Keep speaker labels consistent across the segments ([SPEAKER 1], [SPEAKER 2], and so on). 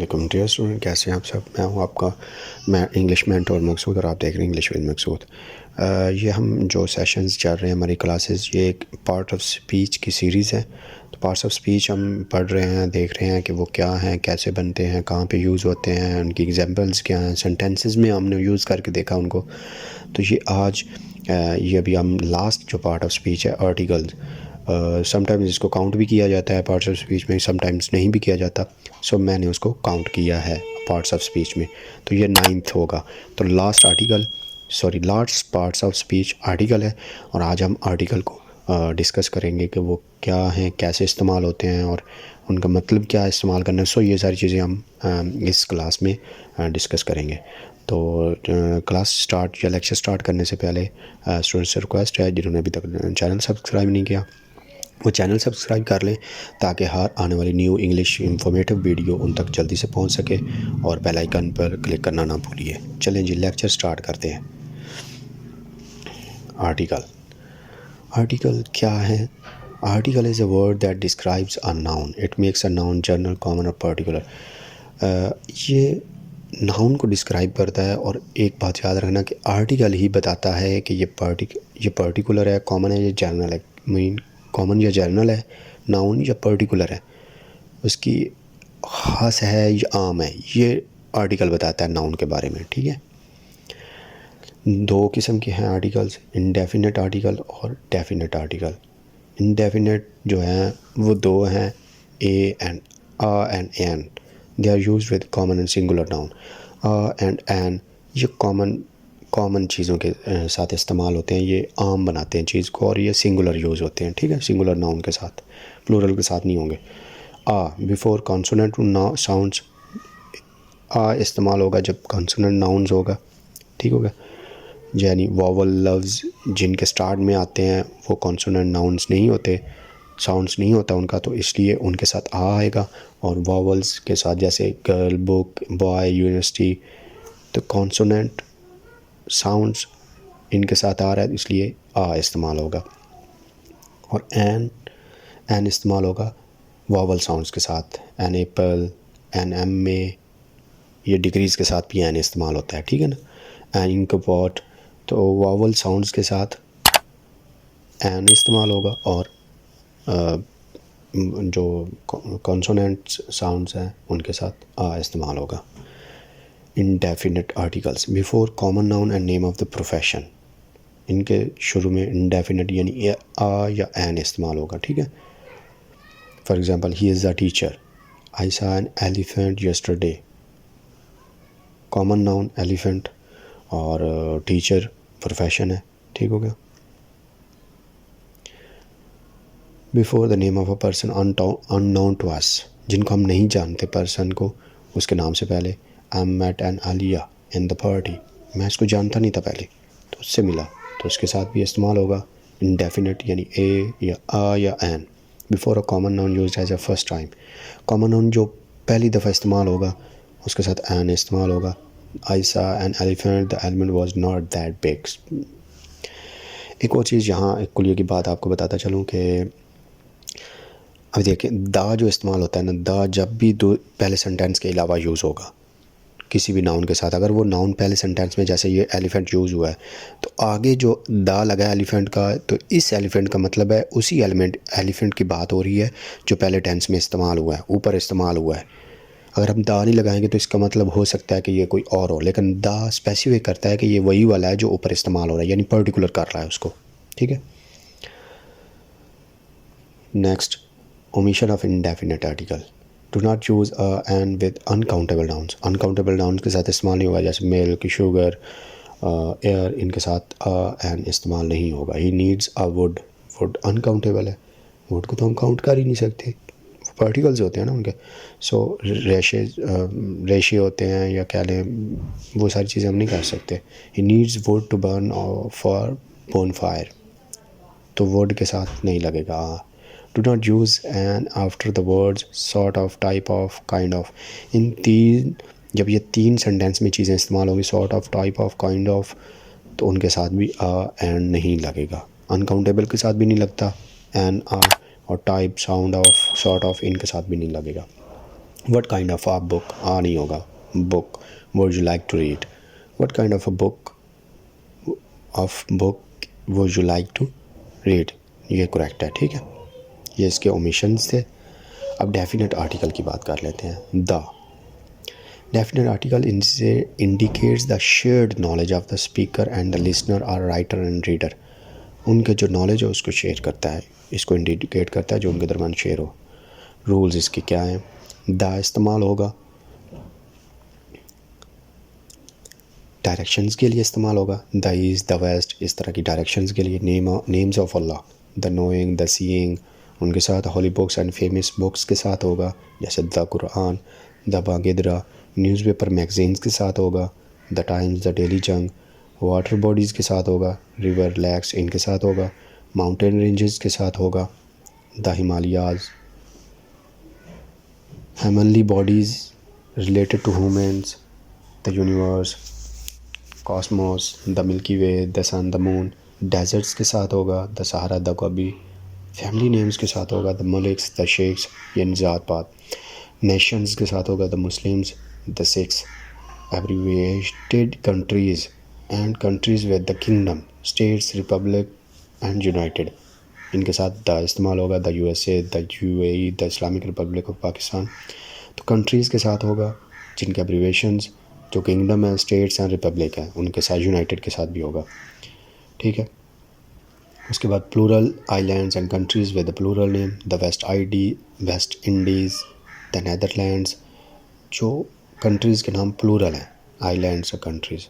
[SPEAKER 1] अस्सलाम dear student, कैसे हैं आप सब। मैं इंग्लिश मेंटर मकसूद और आप देख रहे हैं इंग्लिश विद मकसूद। ये हम जो सेशंस चल रहे हैं हमारी क्लासेस, ये एक पार्ट ऑफ स्पीच की सीरीज़ है। तो पार्ट्स ऑफ स्पीच हम पढ़ रहे हैं, देख रहे हैं कि वो क्या हैं, कैसे बनते हैं, कहाँ पे यूज़ होते हैं, उनकी एग्जांपल्स क्या हैं, सेंटेंसेस में हमने यूज़ करके देखा उनको। तो ये आज ये अभी हम लास्ट जो पार्ट ऑफ स्पीच है आर्टिकल्स, समटाइम्स इसको काउंट भी किया जाता है पार्ट्स ऑफ स्पीच में, समटाइम्स नहीं भी किया जाता। सो मैंने उसको काउंट किया है पार्ट्स ऑफ स्पीच में, तो ये 9th होगा। तो last parts of speech article है, और आज हम आर्टिकल को डिस्कस करेंगे कि वो क्या हैं, कैसे इस्तेमाल होते हैं और उनका मतलब क्या है इस्तेमाल करना है। सो ये सारी चीज़ें हम इस क्लास में डिस्कस करेंगे। तो क्लास स्टार्ट या लेक्चर स्टार्ट करने से पहले स्टूडेंट्स से रिक्वेस्ट है, जिन्होंने अभी तक चैनल सब्सक्राइब नहीं किया वो चैनल सब्सक्राइब कर लें, ताकि हर आने वाली न्यू इंग्लिश इंफॉर्मेटिव वीडियो उन तक जल्दी से पहुंच सके, और बेल आइकन पर क्लिक करना ना भूलिए। चलें जी, लेक्चर स्टार्ट करते हैं। आर्टिकल क्या है? Article is a word that describes a noun. It makes a noun general, common और पर्टिकुलर। ये नाउन को डिस्क्राइब करता है, और एक बात याद रखना कि आर्टिकल ही बताता है कि ये पर्टिकुलर है, कॉमन है या जनरल है। मीन कॉमन या जनरल है, नाउन या पर्टिकुलर है, उसकी ख़ास है या आम है, ये आर्टिकल बताता है नाउन के बारे में। ठीक है, दो किस्म के हैं आर्टिकल्स, इंडेफिनेट आर्टिकल और डेफिनेट आर्टिकल। इंडेफिनेट जो हैं वो दो हैं, a and an. They are used with common and singular noun. And an ये कॉमन चीज़ों के साथ इस्तेमाल होते हैं, ये आम बनाते हैं चीज़ को, और ये सिंगुलर यूज़ होते हैं। ठीक है, सिंगुलर नाउन के साथ, प्लूरल के साथ नहीं होंगे। बिफोर कॉन्सोनेंट साउंड्स, इस्तेमाल होगा जब कॉन्सोनेंट नाउन्स होगा। ठीक होगा, यानी वॉवल लफ्ज़ जिनके स्टार्ट में आते हैं वो कॉन्सोनेंट नाउन्स नहीं होते, साउंड्स नहीं होता उनका, तो इसलिए उनके साथ आएगा। और वॉवल्स के साथ जैसे गर्ल, बुक, बॉय, यूनिवर्सिटी, तो कॉन्सोनेंट साउंड्स इनके साथ आ रहा है, इसलिए इस्तेमाल होगा। और एन इस्तेमाल होगा वॉवल साउंड्स के साथ, एन एप्पल, एन एम में, ये डिग्रीज़ के साथ भी एन इस्तेमाल होता है। ठीक है ना, एन इंकपॉट, तो वॉवल साउंड्स के साथ एन इस्तेमाल होगा, और जो कॉन्सोनेंट साउंड्स हैं उनके साथ इस्तेमाल होगा। Indefinite articles before common noun and name of the profession, इनके शुरू में इंडेफिनेट यानी या एन इस्तेमाल होगा। ठीक है, for example, he is a teacher, I saw an elephant yesterday. Common noun elephant, और टीचर प्रोफेशन है। ठीक हो गया। Before the name of a person unknown to us, जिनको हम नहीं जानते पर्सन को, उसके नाम से पहले। I met an Alia in the party, मैं इसको जानता नहीं था पहले, तो उससे मिला, तो उसके साथ भी इस्तेमाल होगा इंडेफिनेट यानी ए या an. Before a common noun used as a first time, common noun जो पहली दफ़ा इस्तेमाल होगा उसके साथ एन इस्तेमाल होगा। आई saw an elephant, the elephant was not that big. एक और चीज़ यहाँ, एक कुलिये की बात आपको बताता चलूँ कि अभी देखिए, दा जो इस्तेमाल होता है ना, दा जब भी दो पहले सेंटेंस के अलावा यूज़ होगा किसी भी नाउन के साथ, अगर वो नाउन पहले सेंटेंस में जैसे ये एलिफेंट यूज़ हुआ है, तो आगे जो दा लगा है एलिफेंट का, तो इस एलिफेंट का मतलब है उसी एलिफेंट की बात हो रही है जो पहले टेंस में इस्तेमाल हुआ है, ऊपर इस्तेमाल हुआ है। अगर हम दा नहीं लगाएंगे तो इसका मतलब हो सकता है कि ये कोई और हो, लेकिन दा स्पेसिफिक करता है कि ये वही वाला है जो ऊपर इस्तेमाल हो रहा है, यानी पर्टिकुलर कर रहा है उसको। ठीक है, next, omission of indefinite article. Do not use N with uncountable nouns, uncountable nouns के साथ इस्तेमाल नहीं होगा, जैसे मिल्क, शुगर, एयर, इनके साथ एन इस्तेमाल नहीं होगा। He needs a would, would uncountable है, वुड को तो हम काउंट कर ही नहीं सकते, पार्टिकल्स होते हैं ना उनके। सो रेशे होते हैं, या कह लें वो सारी चीज़ें हम नहीं कर सकते। He needs wood to burn for bonfire, तो वुड के साथ नहीं लगेगा। Do not use an after the words sort of, type of, kind of. इन तीन, जब ये तीन सेंटेंस में चीज़ें इस्तेमाल होंगी, sort of, type of, kind of, तो उनके साथ भी एंड नहीं लगेगा। अनकाउंटेबल के साथ भी नहीं लगता एन, और type, sound of, sort of, इनके साथ भी नहीं लगेगा। What kind of a book? नहीं होगा. Book. Would you like to read? What kind of a book would you like to read? ये करेक्ट है. ठीक है, ये इसके ओमिशंस थे. अब डेफिनेट आर्टिकल की बात कर लेते हैं. The definite article indicates the shared knowledge of the speaker and the listener और राइटर एंड रीडर. उनके जो नॉलेज है उसको शेयर करता है, इसको इंडिकेट करता है जो उनके दरमियान शेयर हो. रूल्स इसके क्या हैं? द इस्तेमाल होगा डायरेक्शंस के लिए, इस्तेमाल होगा. द ईस्ट, द वेस्ट, इस तरह की डायरेक्शंस के लिए. Names of Allah, the knowing, the seeing, उनके साथ. Holy books and famous books के साथ होगा, जैसे द कुरान, द बागिदरा. न्यूज़पेपर मैगजीन्स के साथ होगा, the Times, the Daily Jang. Water bodies के साथ होगा, रिवर, लेक्स, इनके साथ होगा. माउंटेन रेंजेस के साथ होगा, the Himalayas. Heavenly bodies related to humans, the universe, cosmos, the milky way, the sun, the moon. Deserts के साथ होगा, the Sahara, the Gobi. Family names के साथ होगा, द मलिक्स, द शेख्स, यानी ज़ात पात. नेशंस के साथ होगा, the Muslims, the six. Abbreviated countries and countries with the kingdom, states, Republic and United. इनके साथ द इस्तेमाल होगा, the USA, the UAE, the Islamic Republic of Pakistan. तो कंट्रीज़ के साथ होगा जिनके एब्रीवेशंस, जो किंगडम है, स्टेट्स एंड रिपब्लिक है, उनके साथ यूनाइटेड के साथ भी होगा. ठीक है. उसके बाद plural islands and countries with the plural name, the West Indies, the Netherlands. जो कंट्रीज़ के नाम प्लूरल हैं, आइलैंड्स और countries.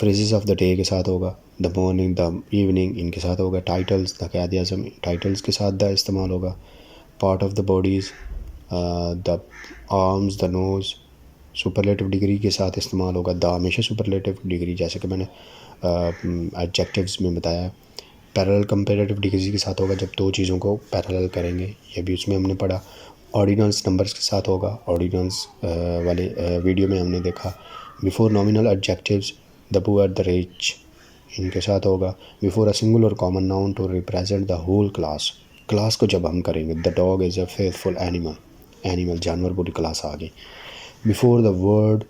[SPEAKER 1] Phrases of the day के साथ होगा, द मॉर्निंग, द इवनिंग, इनके साथ होगा. टाइटल्स, द क़याद-ए-आज़म, टाइटल्स के साथ द इस्तेमाल होगा. Part of the bodies, the arms, the nose. Superlative degree के साथ इस्तेमाल होगा. द हमेशा सुपरलेटिव डिग्री, जैसे कि मैंने एडजेक्टिव्स में बताया. पैरेलल कंपैरेटिव डिग्री के साथ होगा जब दो चीज़ों को पैरेलल करेंगे, ये भी उसमें हमने पढ़ा. ऑर्डिनल्स नंबर्स के साथ होगा, ऑर्डिनल्स वाले वीडियो में हमने देखा. Before nominal adjectives, the poor, the rich, इनके साथ होगा. Before a singular common noun to represent the whole class, class को जब हम करेंगे. The dog is a faithful animal, animal जानवर पूरी क्लास आ गई. Before the word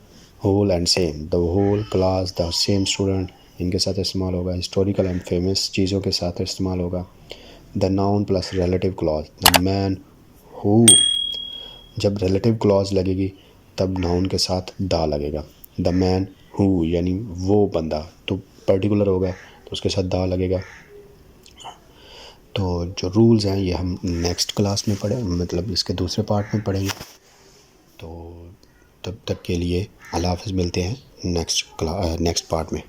[SPEAKER 1] whole and same, the whole class, the same student, इनके साथ इस्तेमाल होगा. हिस्टोरिकल एंड फेमस चीज़ों के साथ इस्तेमाल होगा. The noun plus relative clause, the man who, जब रिलेटिव क्लॉज लगेगी तब नाउन के साथ दा लगेगा. द मैन हु यानी वो बंदा, तो पर्टिकुलर होगा तो उसके साथ दा लगेगा. तो जो रूल्स हैं ये हम नेक्स्ट क्लास में पढ़ें, मतलब इसके दूसरे पार्ट में पढ़ेंगे. तो तब तक के लिए अल्लाह हाफ़िज़, मिलते हैं नेक्स्ट पार्ट में.